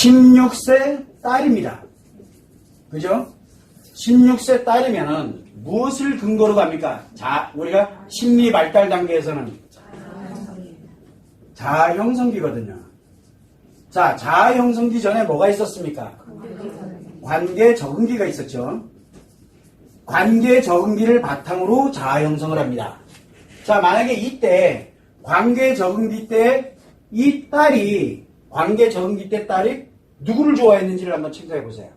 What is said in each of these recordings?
16세 딸입니다. 그죠? 16세 딸이면은 무엇을 근거로 갑니까? 우리가 심리 발달 단계에서는 자아 형성기거든요. 자, 자아 형성기 전에 뭐가 있었습니까? 관계 적응기가 있었죠. 관계 적응기를 바탕으로 자아 형성을 합니다. 자, 만약에 이때 관계 적응기 때 이 딸이 관계 적응기 때 딸이 누구를 좋아했는지를 한번 생각해 보세요.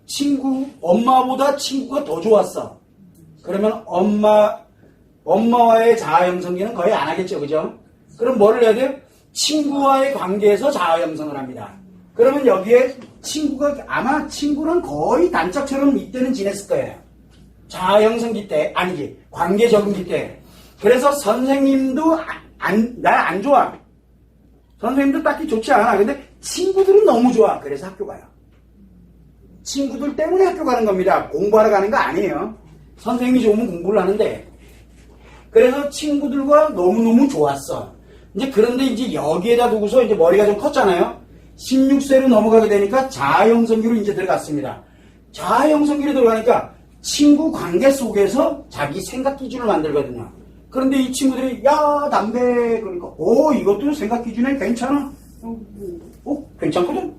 친구, 엄마보다 친구가 더 좋았어. 그러면 엄마와의 자아 형성기는 거의 안 하겠죠, 그죠? 그럼 뭐를 해야 돼요? 친구와의 관계에서 자아 형성을 합니다. 그러면 여기에 아마 친구는 거의 단짝처럼 이때는 지냈을 거예요. 자아 형성기 때, 아니지, 관계 적응기 때. 그래서 선생님도 날 안 좋아. 선생님도 딱히 좋지 않아. 근데 친구들은 너무 좋아. 그래서 학교 가요. 친구들 때문에 학교 가는 겁니다. 공부하러 가는 거 아니에요. 선생님이 좋으면 공부를 하는데. 그래서 친구들과 너무너무 좋았어. 이제 그런데 이제 여기에다 두고서 이제 머리가 좀 컸잖아요. 16세로 넘어가게 되니까 자아 형성기로 이제 들어갔습니다. 자아 형성기로 들어가니까 친구 관계 속에서 자기 생각 기준을 만들거든요. 그런데 이 친구들이 야 담배 그러니까 이것도 생각 기준에 괜찮아. 괜찮거든.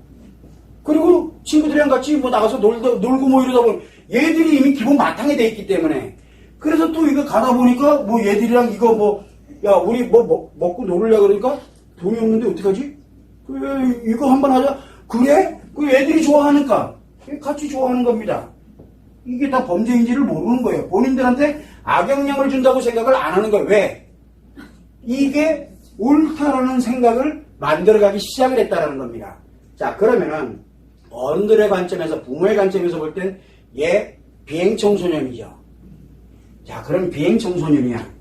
그리고 친구들이랑 같이 뭐 나가서 놀고 뭐 이러다 보니 얘들이 이미 기본 바탕에 돼 있기 때문에 그래서 또 이거 가다 보니까 뭐 얘들이랑 이거 뭐 야 우리 뭐 먹고 놀으려 그러니까 돈이 없는데 어떡하지? 그래 이거 한번 하자. 그래? 그 애들이 좋아하니까 같이 좋아하는 겁니다. 이게 다 범죄인지를 모르는 거예요. 본인들한테 악영향을 준다고 생각을 안 하는 거예요. 왜? 이게 옳다라는 생각을 만들어가기 시작을 했다라는 겁니다. 자, 그러면은 어른들의 관점에서, 부모의 관점에서 볼 땐 얘 비행청소년이죠. 자, 그럼 비행청소년이야.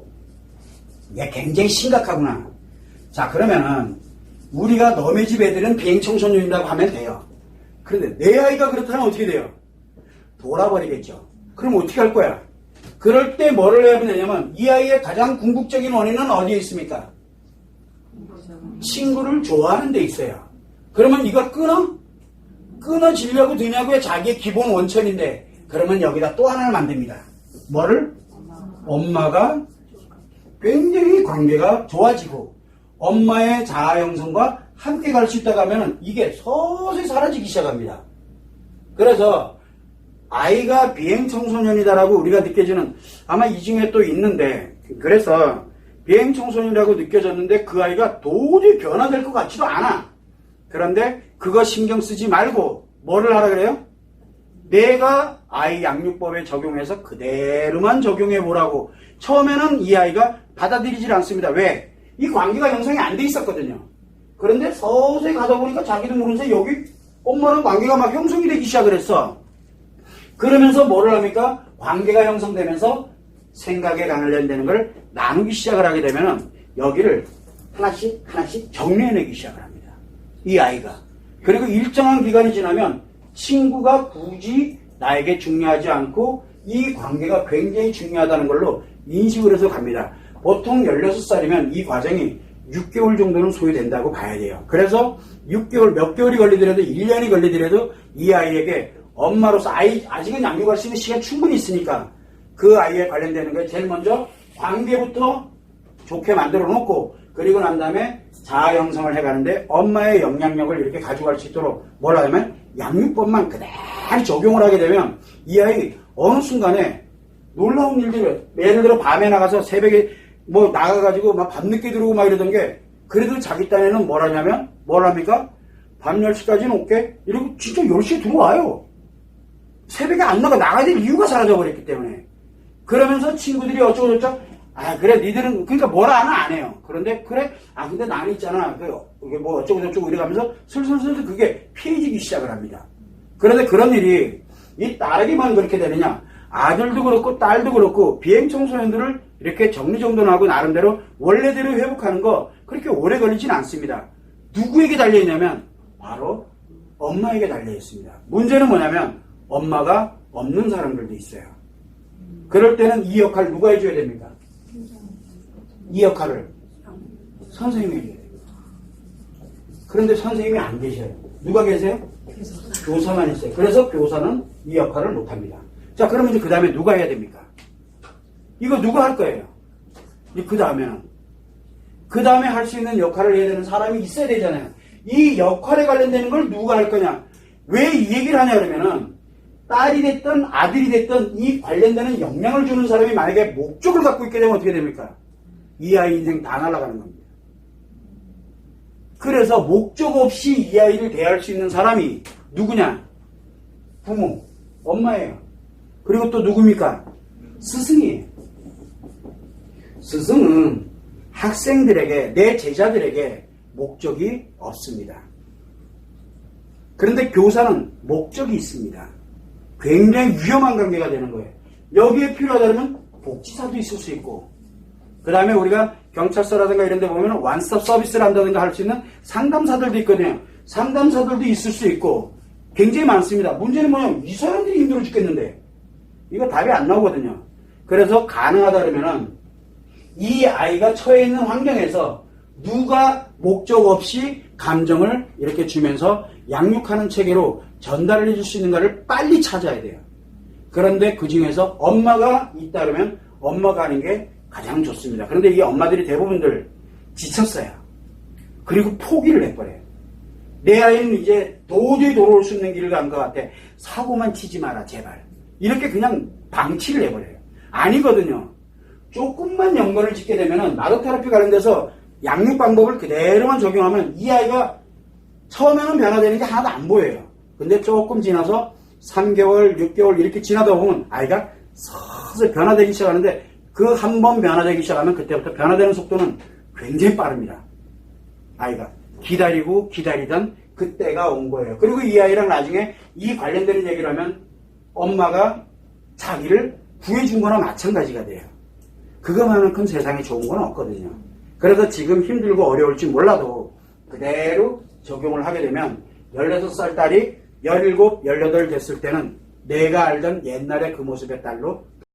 얘 굉장히 심각하구나. 자, 그러면은 우리가 너네 집 애들은 비행청소년이라고 하면 돼요. 그런데 내 아이가 그렇다면 어떻게 돼요? 돌아버리겠죠. 그럼 어떻게 할 거야? 그럴 때 뭐를 해야 되냐면 이 아이의 가장 궁극적인 원인은 어디에 있습니까? 친구를 좋아하는 데 있어요. 그러면 이걸 끊어지려고 드냐고요? 자기의 기본 원천인데 그러면 여기다 또 하나를 만듭니다. 뭐를? 엄마가 굉장히 관계가 좋아지고 엄마의 자아 형성과 함께 갈 수 있다고 하면 이게 서서히 사라지기 시작합니다. 그래서 아이가 비행청소년이다라고 우리가 느껴지는 아마 이 중에 또 있는데 그래서 비행청소년이라고 느껴졌는데 그 아이가 도저히 변화될 것 같지도 않아. 그런데 그거 신경 쓰지 말고 뭐를 하라 그래요? 내가 아이 양육법에 적용해서 그대로만 적용해 보라고. 처음에는 이 아이가 받아들이질 않습니다. 왜? 이 관계가 형성이 안 돼 있었거든요. 그런데 서서히 가다 보니까 자기도 모르는 사이 여기 엄마랑 관계가 막 형성이 되기 시작을 했어. 그러면서 뭐를 합니까? 관계가 형성되면서 생각에 관련되는 걸 나누기 시작을 하게 되면은 여기를 하나씩 정리해내기 시작을 합니다. 이 아이가. 그리고 일정한 기간이 지나면 친구가 굳이 나에게 중요하지 않고 이 관계가 굉장히 중요하다는 걸로 인식을 해서 갑니다. 보통 16살이면 이 과정이 6개월 정도는 소요된다고 봐야 돼요. 그래서 6개월, 몇 개월이 걸리더라도 1년이 걸리더라도 이 아이에게 엄마로서 아직은 양육할 수 있는 시간이 충분히 있으니까 그 아이에 관련되는 거에 제일 먼저 관계부터 좋게 만들어 놓고 그리고 난 다음에 자아 형성을 해가는데 엄마의 영향력을 이렇게 가져갈 수 있도록 뭘 하냐면 양육법만 그대로 적용을 하게 되면 이 아이 어느 순간에 놀라운 일들을 예를 들어 밤에 나가서 새벽에 뭐 나가가지고 막 밤늦게 들어오고 막 이러던 게 그래도 자기 딴에는 뭘 하냐면 뭘 합니까? 밤 10시까지는 올게 이러고 진짜 10시에 들어와요. 새벽에 안 나가야 될 이유가 사라져버렸기 때문에. 그러면서 친구들이 어쩌고저쩌고 그래 니들은 그러니까 뭐라 하나 안 해요. 그런데 그래 근데 나는 있잖아 그게 뭐 어쩌고저쩌고 이래가면서 슬슬 그게 피해지기 시작을 합니다. 그런데 그런 일이 이 딸에게만 그렇게 되느냐? 아들도 그렇고 딸도 그렇고 비행청소년들을 이렇게 정리정돈하고 나름대로 원래대로 회복하는 거 그렇게 오래 걸리진 않습니다. 누구에게 달려있냐면 바로 엄마에게 달려있습니다. 문제는 뭐냐면 엄마가 없는 사람들도 있어요. 그럴 때는 이 역할을 누가 해줘야 됩니까? 이 역할을 선생님이 해줘야 됩니다. 그런데 선생님이 안 계셔요. 누가 계세요? 교사만 있어요. 그래서 교사는 이 역할을 못합니다. 자, 그러면 이제 그 다음에 누가 해야 됩니까? 이거 누가 할 거예요? 그 다음에는 그 다음에 할 수 있는 역할을 해야 되는 사람이 있어야 되잖아요. 이 역할에 관련되는 걸 누가 할 거냐? 왜 이 얘기를 하냐 그러면은 딸이 됐든 아들이 됐든 이 관련되는 영향을 주는 사람이 만약에 목적을 갖고 있게 되면 어떻게 됩니까? 이 아이 인생 다 날아가는 겁니다. 그래서 목적 없이 이 아이를 대할 수 있는 사람이 누구냐? 부모, 엄마예요. 그리고 또 누굽니까? 스승이에요. 스승은 학생들에게, 내 제자들에게 목적이 없습니다. 그런데 교사는 목적이 있습니다. 굉장히 위험한 관계가 되는 거예요. 여기에 필요하다면 복지사도 있을 수 있고, 그 다음에 우리가 경찰서라든가 이런 데 보면 원스톱 서비스를 한다든가 할 수 있는 상담사들도 있거든요. 상담사들도 있을 수 있고 굉장히 많습니다. 문제는 뭐냐면 이 사람들이 힘들어 죽겠는데 이거 답이 안 나오거든요. 그래서 가능하다 그러면은 이 아이가 처해 있는 환경에서 누가 목적 없이 감정을 이렇게 주면서 양육하는 체계로 전달을 해줄 수 있는가를 빨리 찾아야 돼요. 그런데 그 중에서 엄마가 있다 그러면 엄마가 하는 게 가장 좋습니다. 그런데 이 엄마들이 대부분들 지쳤어요. 그리고 포기를 해버려요. 내 아이는 이제 도저히 돌아올 수 있는 길을 간 것 같아. 사고만 치지 마라 제발. 이렇게 그냥 방치를 해버려요. 아니거든요. 조금만 연관을 짓게 되면은 마도테라피 관련돼서 양육 방법을 그대로만 적용하면 이 아이가 처음에는 변화되는 게 하나도 안 보여요. 근데 조금 지나서 3개월, 6개월 이렇게 지나다 보면 아이가 서서히 변화되기 시작하는데 그 한 번 변화되기 시작하면 그때부터 변화되는 속도는 굉장히 빠릅니다. 아이가 기다리고 기다리던 그때가 온 거예요. 그리고 이 아이랑 나중에 이 관련되는 얘기를 하면 엄마가 자기를 구해준 거나 마찬가지가 돼요. 그거만큼 세상에 좋은 건 없거든요. 그래서 지금 힘들고 어려울지 몰라도 그대로 적용을 하게 되면 16살 딸이 17, 18 됐을 때는 내가 알던 옛날의 그 모습의 딸로